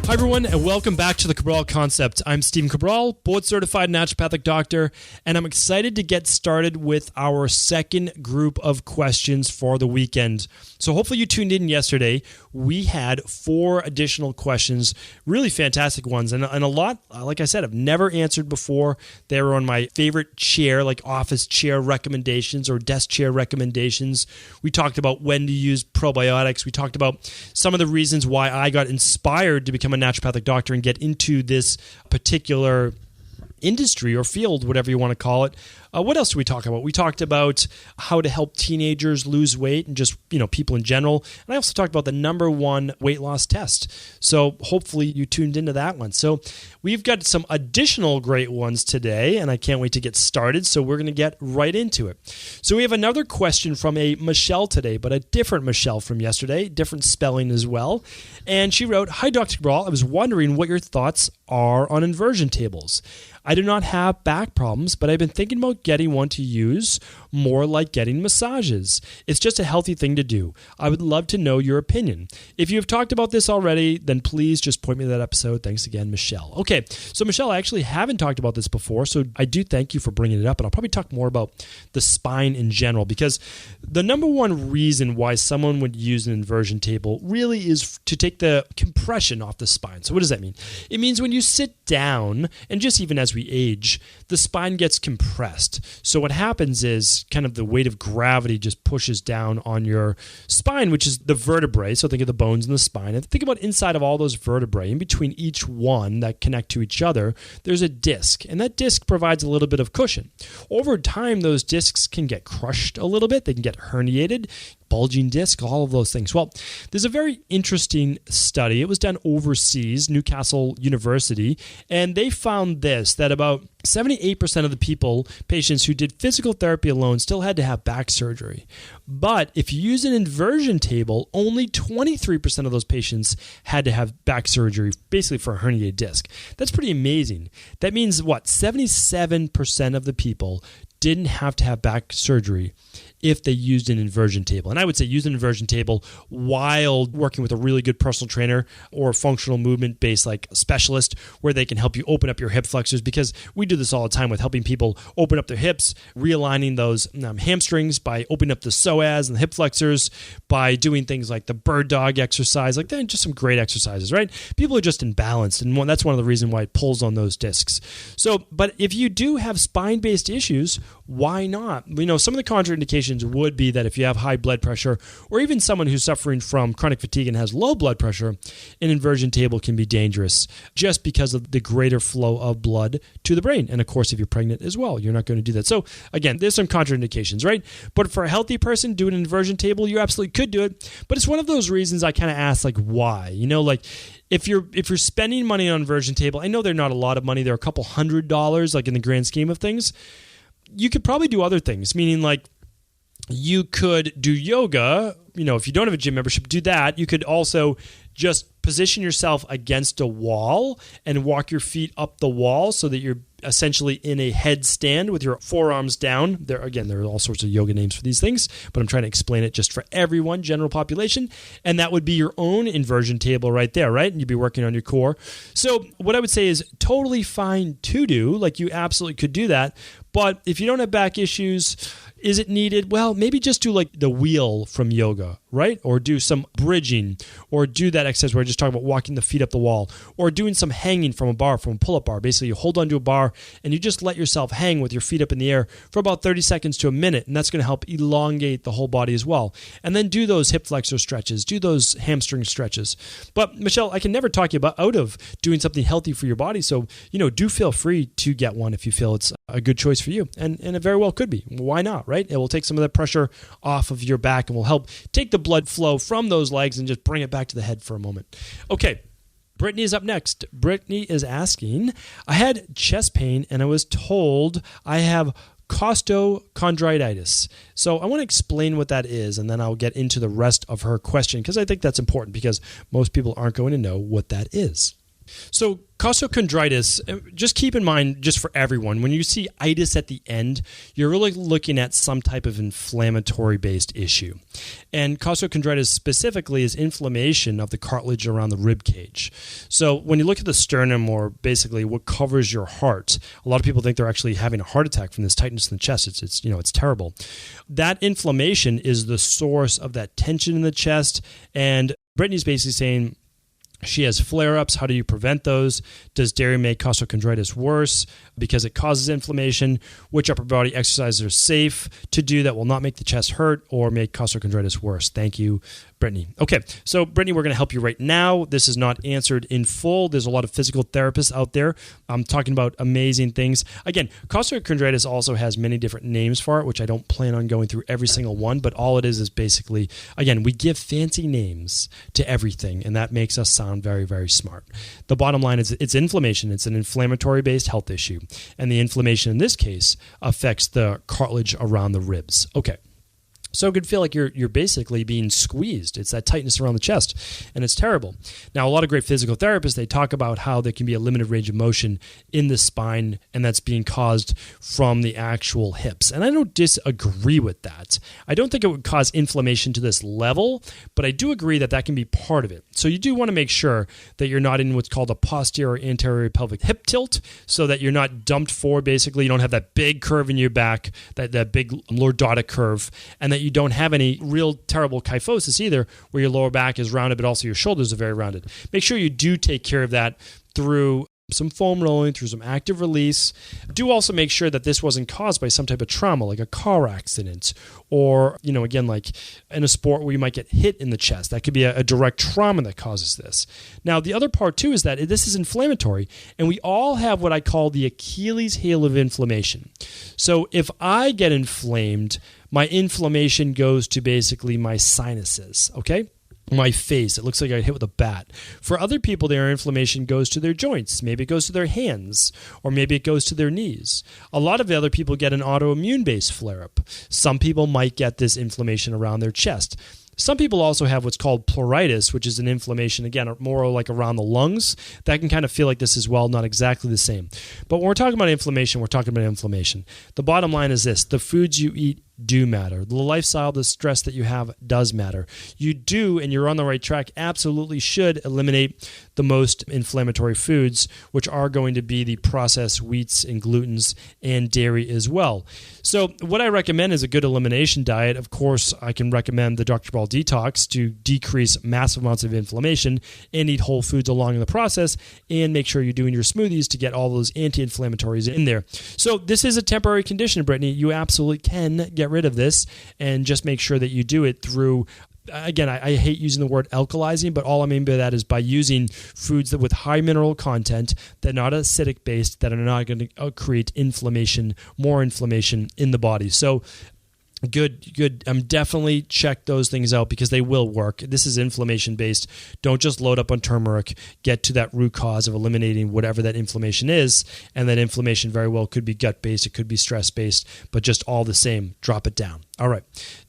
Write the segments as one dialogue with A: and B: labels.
A: Hi, everyone, and welcome back to the Cabral Concept. I'm Stephen Cabral, board-certified naturopathic doctor, and I'm excited to get started with our second group of questions for the weekend. So hopefully you tuned in yesterday. We had 4 additional questions, really fantastic ones, and a lot, like I said, I've never answered before. They were on my favorite chair, like office chair recommendations or desk chair recommendations. We talked about when to use probiotics. We talked about some of the reasons why I got inspired to become a naturopathic doctor and get into this particular industry or field, whatever you want to call it. What else did we talk about? We talked about how to help teenagers lose weight and just, people in general. And I also talked about the number 1 weight loss test. So hopefully you tuned into that one. So we've got some additional great ones today, and I can't wait to get started. So we're going to get right into it. So we have another question from a Michelle today, but a different Michelle from yesterday, different spelling as well. And she wrote, "Hi, Dr. Cabral. I was wondering what your thoughts are on inversion tables. I do not have back problems, but I've been thinking about getting one to use more like getting massages. It's just a healthy thing to do. I would love to know your opinion. If you have talked about this already, then please just point me to that episode. Thanks again, Michelle." Okay, so Michelle, I actually haven't talked about this before, so I do thank you for bringing it up, and I'll probably talk more about the spine in general, because the number 1 reason why someone would use an inversion table really is to take the compression off the spine. So what does that mean? It means when you sit down, and just even as we age, the spine gets compressed. So what happens is kind of the weight of gravity just pushes down on your spine, which is the vertebrae. So think of the bones in the spine. And think about inside of all those vertebrae, in between each one that connect to each other, there's a disc. And that disc provides a little bit of cushion. Over time, those discs can get crushed a little bit. They can get herniated, bulging disc, all of those things. Well, there's a very interesting study. It was done overseas, Newcastle University, and they found this, that about 78% of the patients who did physical therapy alone still had to have back surgery. But if you use an inversion table, only 23% of those patients had to have back surgery, basically for a herniated disc. That's pretty amazing. That means what? 77% of the people didn't have to have back surgery if they used an inversion table. And I would say use an inversion table while working with a really good personal trainer or functional movement-based like specialist, where they can help you open up your hip flexors, because we do this all the time with helping people open up their hips, realigning those hamstrings by opening up the psoas and the hip flexors, by doing things like the bird dog exercise. Like, they're just some great exercises, right? People are just imbalanced, and that's one of the reasons why it pulls on those discs. So, but if you do have spine-based issues, why not? Some of the contraindications would be that if you have high blood pressure, or even someone who's suffering from chronic fatigue and has low blood pressure, an inversion table can be dangerous just because of the greater flow of blood to the brain. And of course, if you're pregnant as well, you're not going to do that. So again, there's some contraindications, right? But for a healthy person, doing an inversion table, you absolutely could do it. But it's one of those reasons I kind of ask, like, why? If you're spending money on inversion table, I know they're not a lot of money. They're a couple $100, like in the grand scheme of things. You could probably do other things, meaning like you could do yoga. If you don't have a gym membership, do that. You could also just position yourself against a wall and walk your feet up the wall so that you're essentially in a headstand with your forearms down. There are all sorts of yoga names for these things, but I'm trying to explain it just for everyone, general population. And that would be your own inversion table right there, right? And you'd be working on your core. So what I would say is totally fine to do. Like, you absolutely could do that. But if you don't have back issues, is it needed? Well, maybe just do like the wheel from yoga, right? Or do some bridging, or do that exercise where I just talk about walking the feet up the wall, or doing some hanging from a bar, from a pull-up bar. Basically, you hold onto a bar and you just let yourself hang with your feet up in the air for about 30 seconds to a minute, and that's going to help elongate the whole body as well. And then do those hip flexor stretches, do those hamstring stretches. But Michelle, I can never talk you out of doing something healthy for your body. So, do feel free to get one if you feel it's a good choice for you. And it very well could be. Why not, right? It will take some of that pressure off of your back and will help take the blood flow from those legs and just bring it back to the head for a moment. Okay. Britney is up next. Britney is asking, I had chest pain and I was told I have costochondritis. So I want to explain what that is, and then I'll get into the rest of her question, because I think that's important, because most people aren't going to know what that is. So costochondritis, just keep in mind, just for everyone, when you see itis at the end, you're really looking at some type of inflammatory-based issue. And costochondritis specifically is inflammation of the cartilage around the rib cage. So when you look at the sternum, or basically what covers your heart, a lot of people think they're actually having a heart attack from this tightness in the chest. It's terrible. That inflammation is the source of that tension in the chest. And Britney's basically saying, she has flare-ups. How do you prevent those? Does dairy make costochondritis worse because it causes inflammation? Which upper body exercises are safe to do that will not make the chest hurt or make costochondritis worse? Thank you, Britney. Okay, so Britney, we're going to help you right now. This is not answered in full. There's a lot of physical therapists out there talking about amazing things. Again, costochondritis also has many different names for it, which I don't plan on going through every single one, but all it is basically, again, we give fancy names to everything, and that makes us sound very, very smart. The bottom line is it's inflammation. It's an inflammatory-based health issue, and the inflammation in this case affects the cartilage around the ribs. Okay. So it could feel like you're basically being squeezed. It's that tightness around the chest, and it's terrible. Now, a lot of great physical therapists, they talk about how there can be a limited range of motion in the spine, and that's being caused from the actual hips. And I don't disagree with that. I don't think it would cause inflammation to this level, but I do agree that that can be part of it. So you do want to make sure that you're not in what's called a posterior or anterior pelvic hip tilt, so that you're not dumped forward, basically. You don't have that big curve in your back, that big lordotic curve, and that you don't have any real terrible kyphosis either, where your lower back is rounded, but also your shoulders are very rounded. Make sure you do take care of that through some foam rolling, through some active release. Do also make sure that this wasn't caused by some type of trauma, like a car accident, or, again, like in a sport where you might get hit in the chest. That could be a direct trauma that causes this. Now, the other part too is that this is inflammatory, and we all have what I call the Achilles heel of inflammation. So if I get inflamed, my inflammation goes to basically my sinuses, okay? My face. It looks like I got hit with a bat. For other people, their inflammation goes to their joints. Maybe it goes to their hands, or maybe it goes to their knees. A lot of the other people get an autoimmune-based flare-up. Some people might get this inflammation around their chest. Some people also have what's called pleuritis, which is an inflammation, again, more like around the lungs. That can kind of feel like this as well, not exactly the same. But when we're talking about inflammation, we're talking about inflammation. The bottom line is this: the foods you eat do matter. The lifestyle, the stress that you have does matter. You do, and you're on the right track, absolutely should eliminate the most inflammatory foods, which are going to be the processed wheats and glutens and dairy as well. So what I recommend is a good elimination diet. Of course, I can recommend the Dr. Ball Detox to decrease massive amounts of inflammation and eat whole foods along in the process, and make sure you're doing your smoothies to get all those anti-inflammatories in there. So this is a temporary condition, Britney. You absolutely can get rid of this, and just make sure that you do it through, again, I hate using the word alkalizing, but all I mean by that is by using foods that with high mineral content, that are not acidic based, that are not going to create inflammation, more inflammation in the body. So Good. Definitely check those things out, because they will work. This is inflammation based. Don't just load up on turmeric. Get to that root cause of eliminating whatever that inflammation is. And that inflammation very well could be gut based. It could be stress based, but just all the same, drop it down. All right.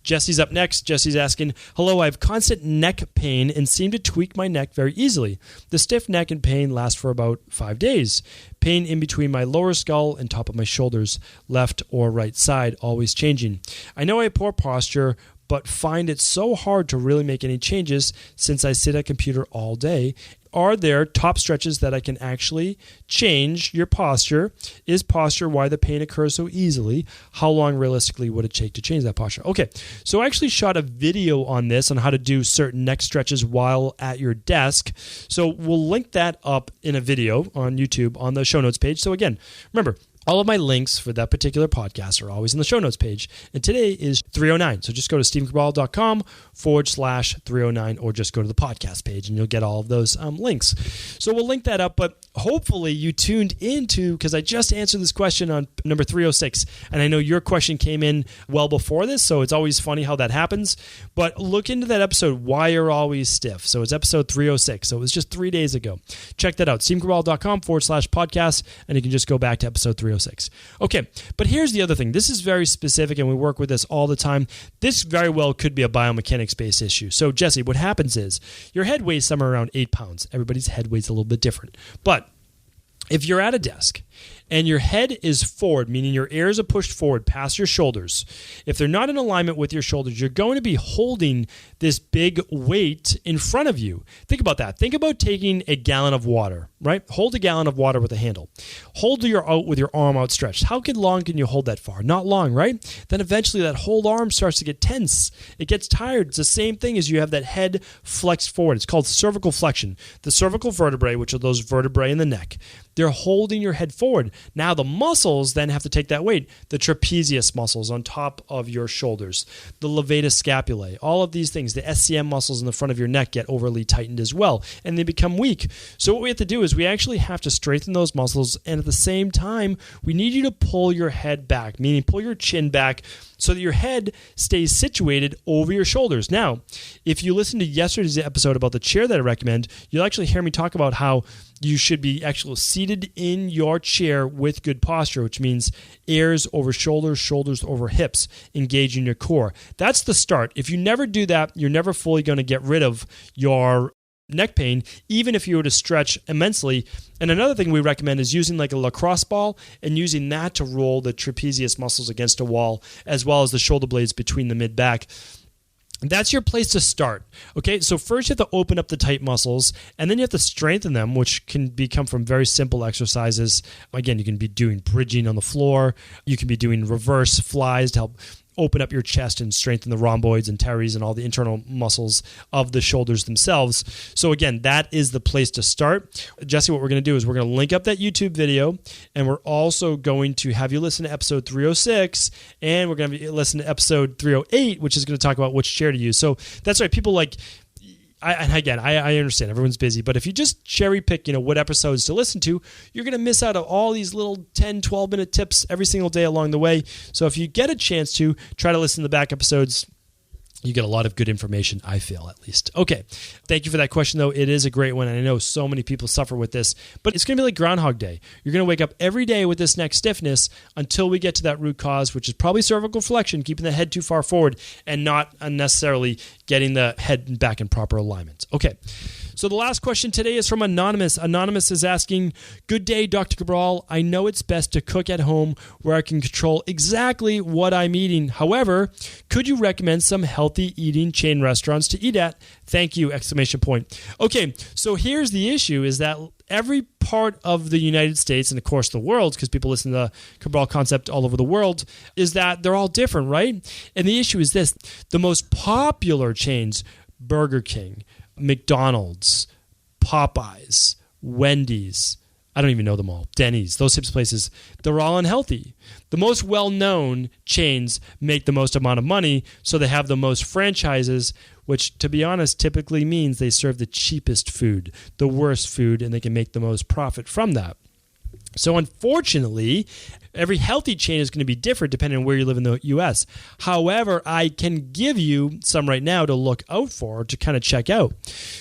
A: Jesse's up next. Jesse's asking, hello, I have constant neck pain and seem to tweak my neck very easily. The stiff neck and pain lasts for about 5 days. Pain in between my lower skull and top of my shoulders, left or right side, always changing. I know I have poor posture, but find it so hard to really make any changes since I sit at a computer all day. Are there top stretches that I can actually change your posture? Is posture why the pain occurs so easily? How long realistically would it take to change that posture? Okay, so I actually shot a video on this, on how to do certain neck stretches while at your desk. So we'll link that up in a video on YouTube on the show notes page. So again, remember, all of my links for that particular podcast are always in the show notes page. And today is 309. So just go to stephencabral.com/309, or just go to the podcast page and you'll get all of those links. So we'll link that up. But hopefully you tuned into, because I just answered this question on number 306, and I know your question came in well before this, so it's always funny how that happens. But look into that episode, Why You're Always Stiff. So it's episode 306. So it was just 3 days ago. Check that out, steamcabral.com/podcast, and you can just go back to episode 306. Okay, but here's the other thing. This is very specific, and we work with this all the time. This very well could be a biomechanics-based issue. So Jesse, what happens is your head weighs somewhere around 8 pounds. Everybody's head weight's a little bit different. But if you're at a desk and your head is forward, meaning your ears are pushed forward past your shoulders, if they're not in alignment with your shoulders, you're going to be holding this big weight in front of you. Think about that. Think about taking a gallon of water, right? Hold a gallon of water with a handle. Hold with your arm outstretched. How long can you hold that far? Not long, right? Then eventually that whole arm starts to get tense. It gets tired. It's the same thing as you have that head flexed forward. It's called cervical flexion. The cervical vertebrae, which are those vertebrae in the neck, they're holding your head forward. Now the muscles then have to take that weight. The trapezius muscles on top of your shoulders, the levator scapulae, all of these things, the SCM muscles in the front of your neck get overly tightened as well, and they become weak. So what we have to do is we actually have to strengthen those muscles, and at the same time, we need you to pull your head back, meaning pull your chin back so that your head stays situated over your shoulders. Now, if you listen to yesterday's episode about the chair that I recommend, you'll actually hear me talk about how you should be actually seated in your chair with good posture, which means ears over shoulders, shoulders over hips, engaging your core. That's the start. If you never do that, you're never fully going to get rid of your neck pain, even if you were to stretch immensely. And another thing we recommend is using like a lacrosse ball and using that to roll the trapezius muscles against a wall, as well as the shoulder blades between the mid-back. That's your place to start. Okay, so first you have to open up the tight muscles, and then you have to strengthen them, which can come from very simple exercises. Again, you can be doing bridging on the floor. You can be doing reverse flies to help open up your chest and strengthen the rhomboids and teres and all the internal muscles of the shoulders themselves. So again, that is the place to start. Jesse, what we're going to do is we're going to link up that YouTube video, and we're also going to have you listen to episode 306, and we're going to listen to episode 308, which is going to talk about which chair to use. So that's right. People like... I understand everyone's busy, but if you just cherry pick, what episodes to listen to, you're going to miss out on all these little 10, 12-minute tips every single day along the way. So if you get a chance to, try to listen to the back episodes. You get a lot of good information, I feel, at least. Okay. Thank you for that question, though. It is a great one, and I know so many people suffer with this, but it's going to be like Groundhog Day. You're going to wake up every day with this neck stiffness until we get to that root cause, which is probably cervical flexion, keeping the head too far forward and not unnecessarily getting the head back in proper alignment. Okay. So the last question today is from Anonymous. Anonymous is asking, "Good day, Dr. Cabral. I know it's best to cook at home where I can control exactly what I'm eating. However, could you recommend some healthy eating chain restaurants to eat at? Thank you!" ! Okay, so here's the issue is that every part of the United States and, of course, the world, because people listen to the Cabral concept all over the world, is that they're all different, right? And the issue is this. The most popular chains, Burger King, McDonald's, Popeyes, Wendy's, I don't even know them all, Denny's, those types of places, they're all unhealthy. The most well-known chains make the most amount of money, so they have the most franchises, which, to be honest, typically means they serve the cheapest food, the worst food, and they can make the most profit from that. So unfortunately, every healthy chain is going to be different depending on where you live in the U.S. However, I can give you some right now to look out for, to kind of check out.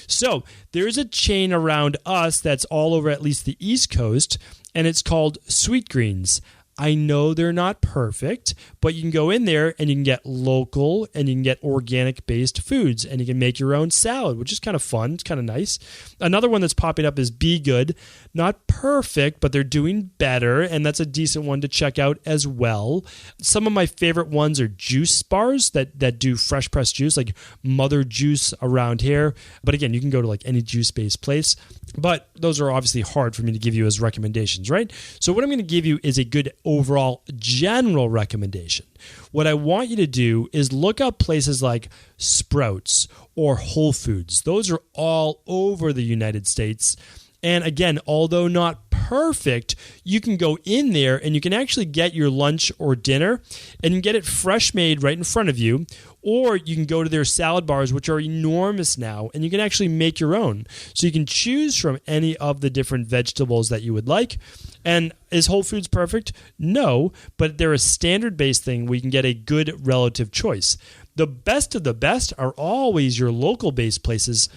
A: So there's a chain around us that's all over at least the East Coast, and it's called Sweet Greens. I know they're not perfect, but you can go in there and you can get local and you can get organic-based foods, and you can make your own salad, which is kind of fun. It's kind of nice. Another one that's popping up is Be Good. Not perfect, but they're doing better, and that's a decent one to check out as well. Some of my favorite ones are juice bars that do fresh pressed juice, like Mother Juice around here. But again, you can go to like any juice-based place, but those are obviously hard for me to give you as recommendations, right? So what I'm going to give you is a good overall general recommendation. What I want you to do is look up places like Sprouts or Whole Foods. Those are all over the United States. And again, although not perfect, you can go in there and you can actually get your lunch or dinner and get it fresh made right in front of you. Or you can go to their salad bars, which are enormous now, and you can actually make your own. So you can choose from any of the different vegetables that you would like. And is Whole Foods perfect? No, but they're a standard-based thing where you can get a good relative choice. The best of the best are always your local-based places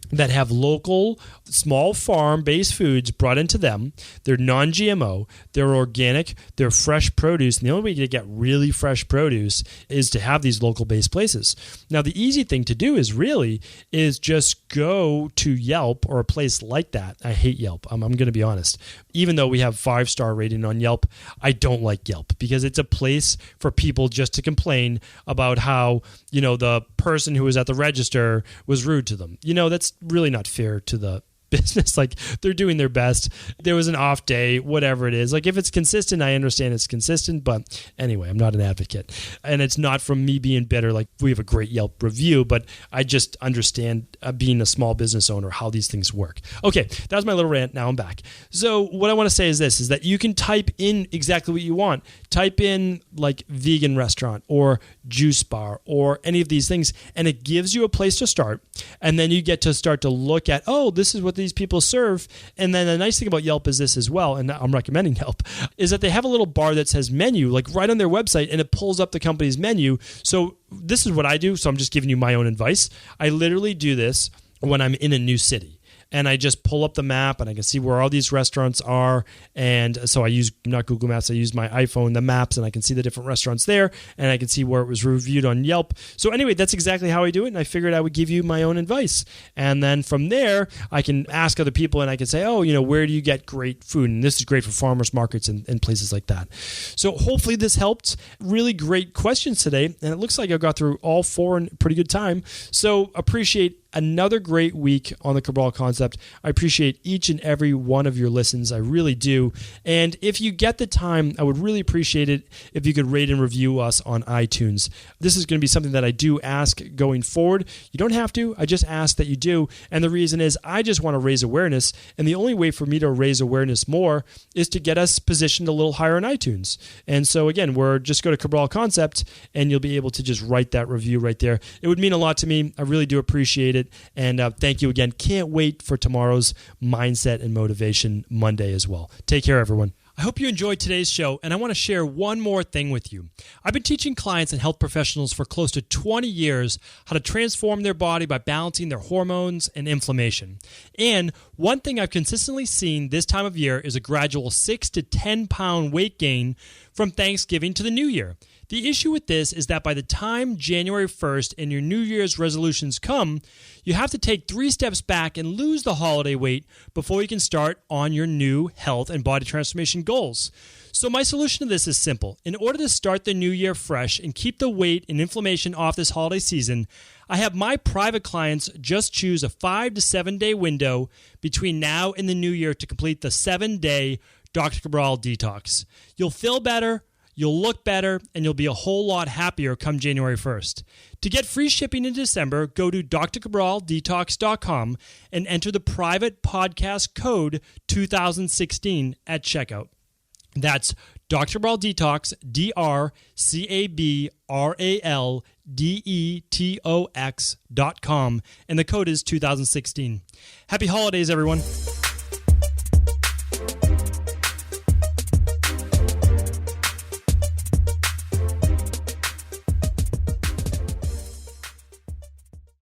A: that have local, small farm-based foods brought into them. They're non-GMO, they're organic, they're fresh produce, and the only way to get really fresh produce is to have these local-based places. Now, the easy thing to do is just go to Yelp or a place like that. I hate Yelp. I'm going to be honest. Even though we have 5-star rating on Yelp, I don't like Yelp because it's a place for people just to complain about how, the person who was at the register was rude to them. That's really not fair to the business. Like, they're doing their best. There was an off day, whatever it is. Like, if it's consistent, I understand it's consistent. But anyway, I'm not an advocate. And it's not from me being bitter. Like, we have a great Yelp review, but I just understand being a small business owner, how these things work. Okay, that was my little rant. Now I'm back. So what I want to say is this, is that you can type in exactly what you want. Type in like vegan restaurant or juice bar or any of these things, and it gives you a place to start. And then you get to start to look at, this is what these people serve. And then the nice thing about Yelp is this as well, and I'm recommending Yelp, is that they have a little bar that says menu, like right on their website, and it pulls up the company's menu. So this is what I do. So I'm just giving you my own advice. I literally do this when I'm in a new city. And I just pull up the map and I can see where all these restaurants are. And so I use not Google Maps, I use my iPhone, the maps, and I can see the different restaurants there. And I can see where it was reviewed on Yelp. So anyway, that's exactly how I do it. And I figured I would give you my own advice. And then from there, I can ask other people and I can say, where do you get great food? And this is great for farmers markets and places like that. So hopefully this helped. Really great questions today. And it looks like I got through all 4 in pretty good time. So appreciate another great week on the Cabral Concept. I appreciate each and every one of your listens. I really do. And if you get the time, I would really appreciate it if you could rate and review us on iTunes. This is going to be something that I do ask going forward. You don't have to. I just ask that you do. And the reason is I just want to raise awareness. And the only way for me to raise awareness more is to get us positioned a little higher on iTunes. And so again, just go to Cabral Concept and you'll be able to just write that review right there. It would mean a lot to me. I really do appreciate it. And thank you again. Can't wait for tomorrow's Mindset and Motivation Monday as well. Take care, everyone. I hope you enjoyed today's show, and I want to share one more thing with you. I've been teaching clients and health professionals for close to 20 years how to transform their body by balancing their hormones and inflammation. And one thing I've consistently seen this time of year is a gradual 6 to 10 pound weight gain from Thanksgiving to the New Year. The issue with this is that by the time January 1st and your New Year's resolutions come, you have to take 3 steps back and lose the holiday weight before you can start on your new health and body transformation goals. So my solution to this is simple. In order to start the new year fresh and keep the weight and inflammation off this holiday season, I have my private clients just choose a 5 to 7 day window between now and the new year to complete the 7-day Dr. Cabral detox. You'll feel better, you'll look better, and you'll be a whole lot happier come January 1st. To get free shipping in December, go to drcabraldetox.com and enter the private podcast code 2016 at checkout. That's Dr. Cabral Detox, DrCabraldetox.com, and the code is 2016. Happy holidays, everyone.